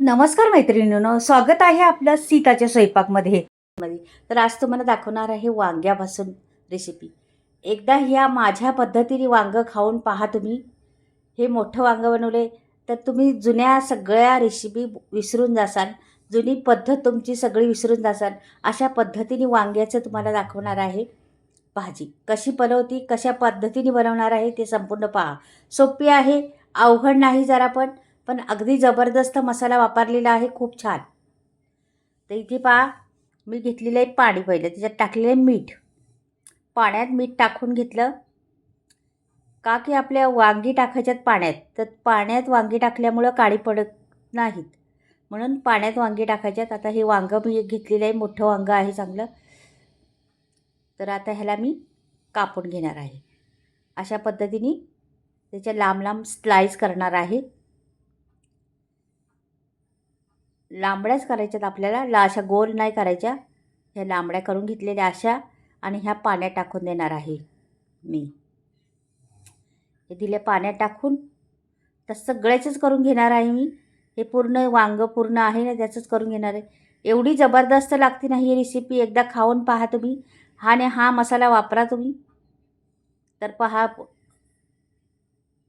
नमस्कार मैत्रिणींनो, स्वागत आहे आपलं सीताच्या स्वयंपाकमध्ये. तर आज तुम्हाला दाखवणार आहे वांग्यापासून रेसिपी. एकदा ह्या माझ्या पद्धतीने वांगं खाऊन पहा तुम्ही. हे मोठं वांगं बनवले तर तुम्ही जुन्या सगळ्या रेसिपी विसरून जासाल. जुनी पद्धत तुमची सगळी विसरून जासाल. अशा पद्धतीने वांग्याचं तुम्हाला दाखवणार आहे भाजी. कशी बनवती, कशा पद्धतीने बनवणार आहे ते संपूर्ण पहा. सोपी आहे, अवघड नाही जरा पण अगदी जबरदस्त मसाला वापरलेला आहे, खूप छान. तर इथे पहा, मी घेतलेलं आहे पाणी. पहिलं त्याच्यात टाकलेलं आहे मीठ. पाण्यात मीठ टाकून घेतलं का की आपल्या वांगी टाकायच्यात पाण्यात, तर पाण्यात वांगी टाकल्यामुळं काळी पडत नाहीत, म्हणून पाण्यात वांगी टाकायच्यात. आता हे वांगं मी घेतलेलं आहे, मोठं वांगं आहे चांगलं. तर आता ह्याला मी कापून घेणार आहे. अशा पद्धतीने त्याच्या लांब लांब स्लाईस करणार आहे. लांबड्याच करायच्यात आपल्याला, अशा गोल नाही करायच्या. ह्या लांबड्या करून घेतलेल्या अशा, आणि ह्या पाण्यात टाकून देणार आहे मी. हे दिले पाण्यात टाकून, तर सगळ्याचंच करून घेणार आहे मी. हे पूर्ण वांगं पूर्ण आहे ना, त्याचंच करून घेणार आहे. एवढी जबरदस्त लागते ना ही रेसिपी, एकदा खाऊन पहा तुम्ही. आणि हा मसाला वापरा तुम्ही, तर पहा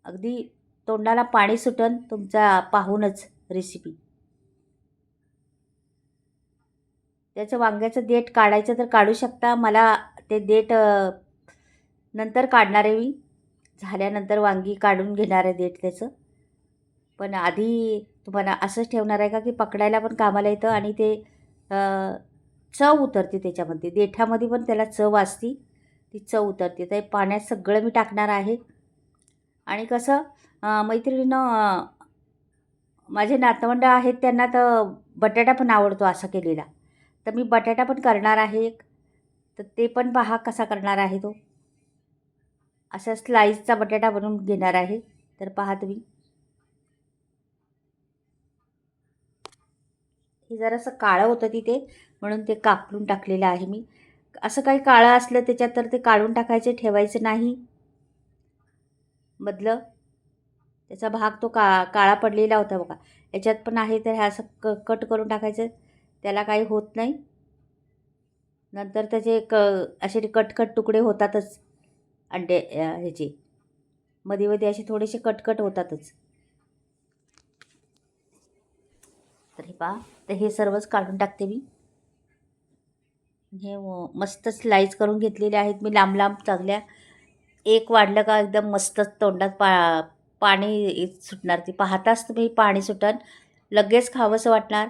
अगदी तोंडाला पाणी सुटन तुमचा पाहूनच रेसिपी. त्याचं वांग्याचं देठ काढायचं तर काढू शकता. मला ते देठ नंतर काढणार आहे मी. झाल्यानंतर वांगी काढून घेणार आहे देठ त्याचं. पण आधी तुम्हाला असंच ठेवणार आहे का की पकडायला पण कामाला येतं, आणि ते चव उतरते त्याच्यामध्ये. देठामध्ये पण त्याला चव असती, ती चव उतरते. तर पाण्यात सगळं मी टाकणार आहे. आणि कसं मैत्रिणीनं, माझे नातवंड आहेत त्यांना तर बटाटा पण आवडतो असा केलेला. तर मी बटाटा पण करणार आहे एक. तर ते पण पहा कसा करणार आहे तो. असा स्लाईसचा बटाटा बनवून घेणार आहे. तर पहा तुम्ही. हे जरासं काळं होतं तिथे, म्हणून ते कापून टाकलेलं आहे मी. असं काही काळं असलं त्याच्यात तर ते काढून टाकायचे, ठेवायचं नाही मधलं. त्याचा भाग तो काळा पडलेला होता बघा. याच्यात पण आहे, तर हे असं कट करून टाकायचं, त्याला काही होत नाही. नंतर त्याचे असे कटकट तुकडे होतातच अंडे ह्याचे, मध्ये मध्ये असे थोडेसे कटकट होतातच. तर हे पहा, तर हे सर्वच काढून टाकते मी. हे मस्त स्लाईस करून घेतलेले आहेत मी, लांब लांब चांगल्या. एक वाढलं का एकदम मस्तच तोंडात पाणी सुटणार. ती पाहताच तुम्ही पाणी सुटन, लगेच खावंसं वाटणार.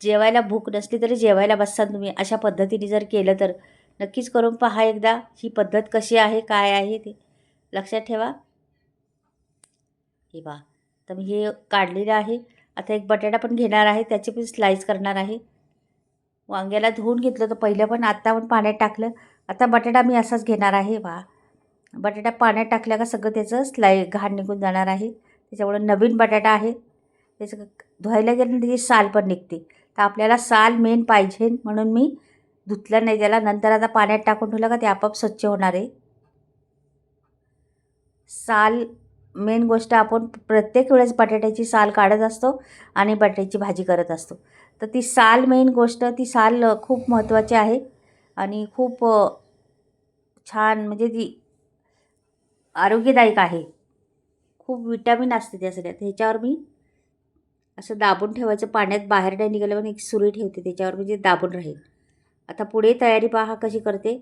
जेवायला भूक नसली तरी जेवायला बसताल तुम्ही. अशा पद्धतीने जर केलं तर नक्कीच करून पहा एकदा. ही पद्धत कशी आहे, काय आहे ते लक्षात ठेवा. हे पहा, तर मी हे काढलेलं आहे. आता एक बटाटा पण घेणार आहे, त्याची पण स्लाईस करणार आहे. वांग्याला धुवून घेतलं तर पहिलं, पण आत्ता पण पाण्यात टाकलं. आता बटाटा मी असाच घेणार आहे. पहा, बटाटा पाण्यात टाकल्या का सगळं त्याचं घाण निघून जाणार आहे. त्याच्यामुळं नवीन बटाटा आहे, त्याचं धुवायला गेलं त्याची साल पण निघते. तर आपल्याला साल मेन पाहिजे, म्हणून मी धुतलं नाही त्याला. नंतर आता पाण्यात टाकून ठेवलं का ते आपोआप स्वच्छ होणार आहे. साल मेन गोष्ट. आपण प्रत्येक वेळेस बटाट्याची साल काढत असतो आणि बटाट्याची भाजी करत असतो. तर ती साल मेन गोष्ट, ती साल खूप महत्त्वाची आहे. आणि खूप छान, म्हणजे ती आरोग्यदायक आहे. खूप विटॅमिन असते त्या सगळ्यात. ह्याच्यावर मी असं दाबून ठेवायचं, पाण्यात बाहेर नाही निघालं पण एक सुरी ठेवते त्याच्यावर, म्हणजे दाबून राहील. आता पुढे तयारी पहा कशी करते.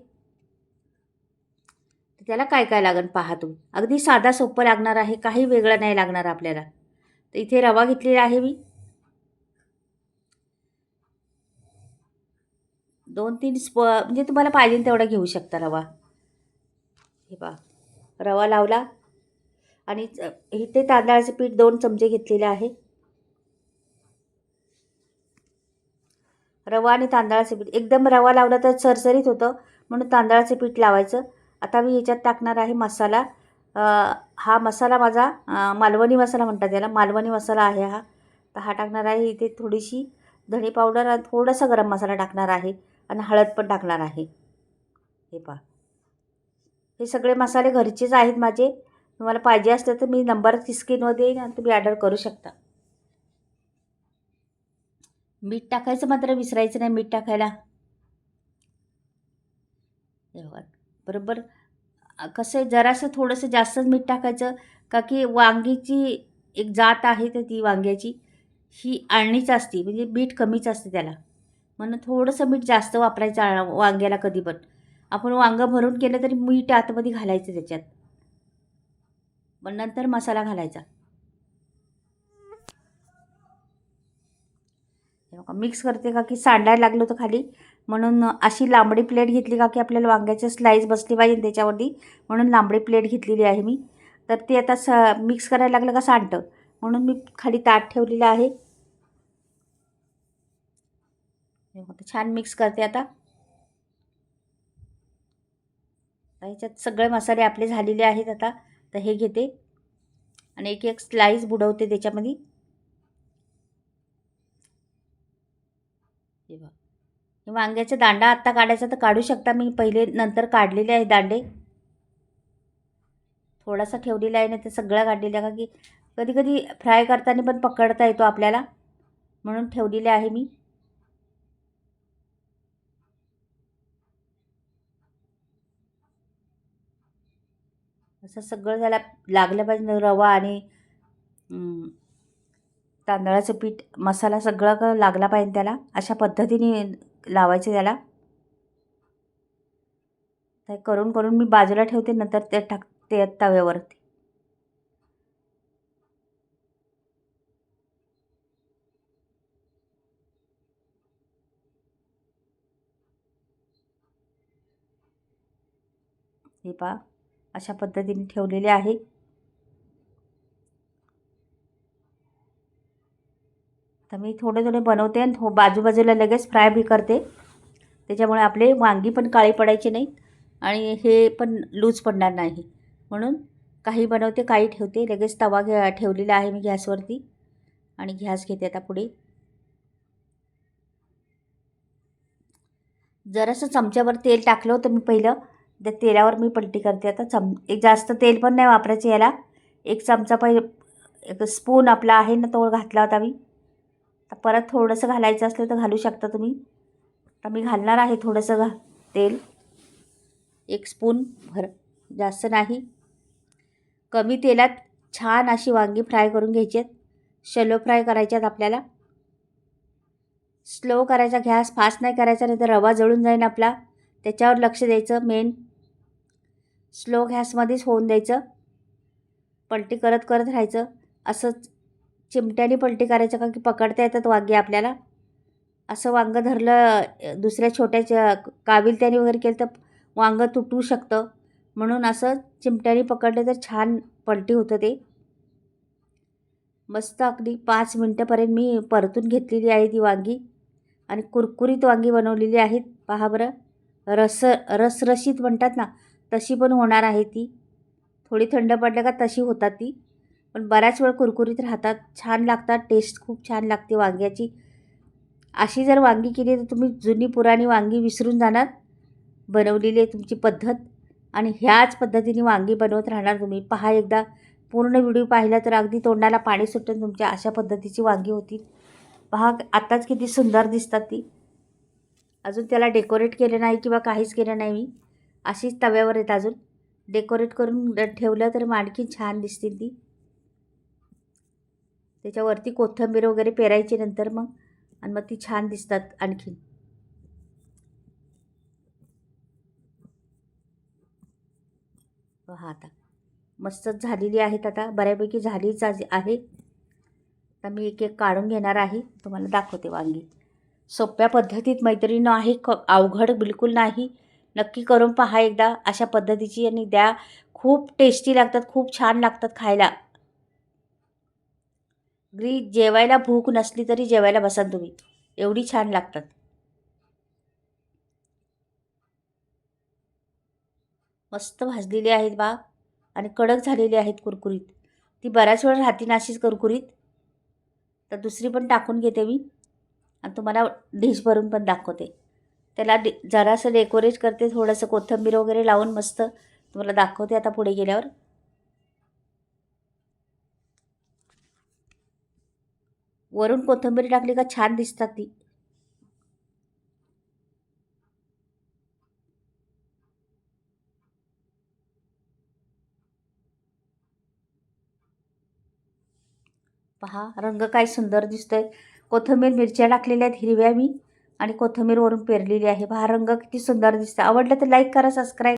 तर त्याला काय काय लागेल पहा तुम्ही. अगदी साधा सोपं लागणार आहे, काही वेगळं नाही लागणार आपल्याला. तर इथे रवा घेतलेला आहे मी. 2-3 म्हणजे तुम्हाला पाहिजे तेवढा घेऊ शकता रवा. हे पहा, रवा लावला. आणि इथे तांदळाचे पीठ 2 चमचे घेतलेले आहे. रवा आणि तांदळाचे पीठ, एकदम रवा लावला तर सरसरीत होतं, म्हणून तांदळाचे पीठ लावायचं. आता मी ह्याच्यात टाकणार आहे मसाला. हा मसाला माझा मालवणी मसाला म्हणतात त्याला, मालवणी मसाला आहे हा. तर हा टाकणार आहे. इथे थोडीशी धणे पावडर आणि थोडासा गरम मसाला टाकणार आहे, आणि हळद पण टाकणार आहे. हे पहा, हे सगळे मसाले घरचेच आहेत माझे. तुम्हाला पाहिजे असलं तर मी नंबर स्क्रीनवर देईन आणि तुम्ही ऑर्डर करू शकता. मीठ टाकायचं मात्र विसरायचं नाही, मीठ टाकायला. हे बघा बरोबर. कसं आहे, जरासं थोडंसं जास्तच मीठ टाकायचं, का की वांगीची एक जात आहे तर ती वांग्याची ही आळणीच असते, म्हणजे मीठ कमीच असते त्याला. म्हणून थोडंसं मीठ जास्त वापरायचं वांग्याला कधी पण. आपण वांगं भरून केलं तरी मीठ आतमध्ये घालायचं त्याच्यात. मग नंतर मसाला घालायचा. हे बघा मिक्स करते, का की सांडायला लागलं होतं खाली, म्हणून अशी लांबडी प्लेट घेतली, का की आपल्याला वांग्याचे स्लाईस बसली पाहिजे त्याच्यावरती, म्हणून लांबडी प्लेट घेतलेली आहे मी. तर ते आता मिक्स करायला लागलं का सांडतं, म्हणून मी खाली ताट ठेवलेलं आहे. हे बघा छान मिक्स करते आता. ह्याच्यात सगळे मसाले आपले झालेले आहेत आता. तर हे घेते आणि एक एक स्लाईस बुडवते त्याच्यामध्ये. हे बघा, हे वांग्याचा दांडा आत्ता काढायचा तर काढू शकता, मी पहिले नंतर काढलेले आहे दांडे. थोडासा ठेवलेला आहे, नाही तर सगळं काढलेलं आहे, का की कधी कधी फ्राय करताना पण पकडता येतो आपल्याला, म्हणून ठेवलेले आहे मी. असं सगळं त्याला लागलं पाहिजे, रवा आणि तांदळाचं पीठ मसाला सगळं लागला पाहिजे त्याला. अशा पद्धतीने लावायचे त्याला. ते करून करून मी बाजूला ठेवते, नंतर ते टाकते तव्यावरती. हे पहा अशा पद्धतीने ठेवलेले आहे. तर मी थोडे थोडे बनवते आणि बाजूबाजूला लगेच फ्राय बी करते. त्याच्यामुळे आपले वांगी पण काळी पडायची नाही आणि हे पण लूज पडणार नाही. म्हणून काही बनवते, काही ठेवते. लगेच तवा ठेवलेला आहे मी गॅसवरती आणि गॅस घेते आता पुढे. जरासं चमच्यावर तेल टाकलं होतं मी पहिलं, त्या तेलावर मी पलटी करते आता. एक जास्त तेल पण नाही वापरायचं याला. एक चमचा एक स्पून आपला आहे ना तो घातला होता मी. तर परत थोडंसं घालायचं असलं तर घालू शकता तुम्ही. तर मी घालणार आहे थोडंसं तेल, एक स्पून भर, जास्त नाही. कमी तेलात छान अशी वांगी फ्राय करून घ्यायची आहेत. शॅलो फ्राय करायच्यात आपल्याला. स्लो करायचा गॅस, फास्ट नाही करायचा, नाही तर रवा जळून जाईल आपला. त्याच्यावर लक्ष द्यायचं मेन. स्लो गॅसमध्येच होऊन द्यायचं. पलटी करत करत राहायचं. असंच चिमट्याने पलटी करायचं, का की पकडता येतात वांगे आपल्याला. असं वांगं धरलं दुसऱ्या छोट्या काविलत्याने वगैरे केलं तर वांगं तुटू शकतं. म्हणून असं चिमट्याने पकडलं तर छान पलटी होतं ते. मस्त अगदी 5 मिनटापर्यंत मी परतून घेतलेली आहे ती वांगी आणि कुरकुरीत वांगी बनवलेली आहेत. पहा बरं, रसरशीत म्हणतात ना, तशी पण होणार आहे ती. थोडी थंड पडल्या का तशी होतात ती, पण बऱ्याच वेळ कुरकुरीत राहतात, छान लागतात. टेस्ट खूप छान लागते वांग्याची. अशी जर वांगी केली तर तुम्ही जुनी पुराणी वांगी विसरून जाणार. बनवलेली आहे तुमची पद्धत आणि ह्याच पद्धतीने वांगी बनवत राहणार तुम्ही. पहा एकदा पूर्ण व्हिडिओ पाहिला तर अगदी तोंडाला पाणी सुटेल तुमच्या. अशा पद्धतीची वांगी होती. पहा आत्ताच किती सुंदर दिसतात ती. अजून त्याला डेकोरेट केलं नाही किंवा काहीच केलं नाही मी. अशीच तव्यावर आहेत अजून. डेकोरेट करून ठेवलं तर आणखी छान दिसतील ती. त्याच्यावरती कोथिंबीर वगैरे पेरायची नंतर मग, आणि मग ती छान दिसतात आणखीन. पहा आता मस्तच झालेली आहेत. आता बऱ्यापैकी झालीच आहे. तर मी एक एक काढून घेणार आहे, तुम्हाला दाखवते वांगी. सोप्या पद्धतीत मैत्रिणी आहे, अवघड बिलकुल नाही. नक्की करून पहा एकदा अशा पद्धतीची आणि द्या. खूप टेस्टी लागतात, खूप छान लागतात खायला. जेवायला भूक नसली तरी जेवायला बसाल तुम्ही, एवढी छान लागतात. मस्त भाजलेली आहेत बा आणि कडक झालेली आहेत कुरकुरीत. ती बऱ्याच वेळ राहते ना अशीच कुरकुरीत. तर दुसरी पण टाकून घेते मी आणि तुम्हाला डिश भरून पण दाखवते. त्याला जरासं डेकोरेट करते, थोडंसं कोथिंबीर वगैरे लावून मस्त तुम्हाला दाखवते आता पुढे गेल्यावर. वरून कोथिंबीर टाकली का छान दिसतात ती. पहा रंग काय सुंदर दिसतोय. कोथिंबीर मिरच्या टाकलेल्या आहेत हिरव्या मी आणि कोथिंबीर वरून पेरलेली आहे. पहा रंग किती सुंदर दिसतं. आवडलं तर लाईक करा, सबस्क्राईब